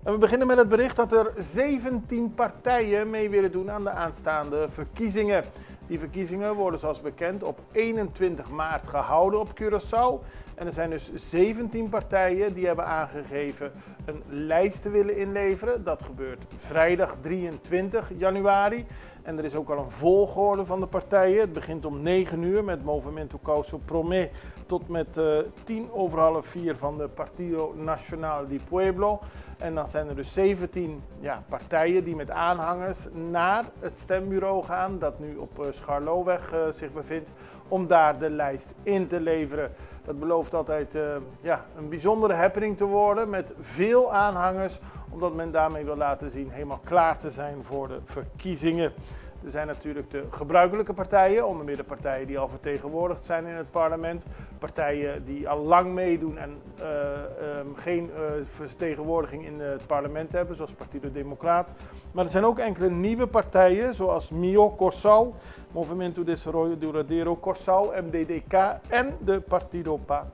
En we beginnen met het bericht dat er 17 partijen mee willen doen aan de aanstaande verkiezingen. Die verkiezingen worden zoals bekend op 21 maart gehouden op Curaçao. En er zijn dus 17 partijen die hebben aangegeven een lijst te willen inleveren. Dat gebeurt vrijdag 23 januari. En er is ook al een volgorde van de partijen. Het begint om 9 uur met Movimento Causa Promé tot met 4:10 van de Partido Nacional del Pueblo. En dan zijn er dus 17 partijen die met aanhangers naar het stembureau gaan, dat nu op Scharloweg zich bevindt, om daar de lijst in te leveren. Dat belooft altijd een bijzondere happening te worden met veel aanhangers, omdat men daarmee wil laten zien helemaal klaar te zijn voor de verkiezingen. Er zijn natuurlijk de gebruikelijke partijen, onder meer de partijen die al vertegenwoordigd zijn in het parlement. Partijen die al lang meedoen en geen vertegenwoordiging in het parlement hebben, zoals Partido Democrat. Maar er zijn ook enkele nieuwe partijen, zoals Mio Curaçao, Movimento Desarrollo Duradeiro Curaçao, MDDK en de Partido PA.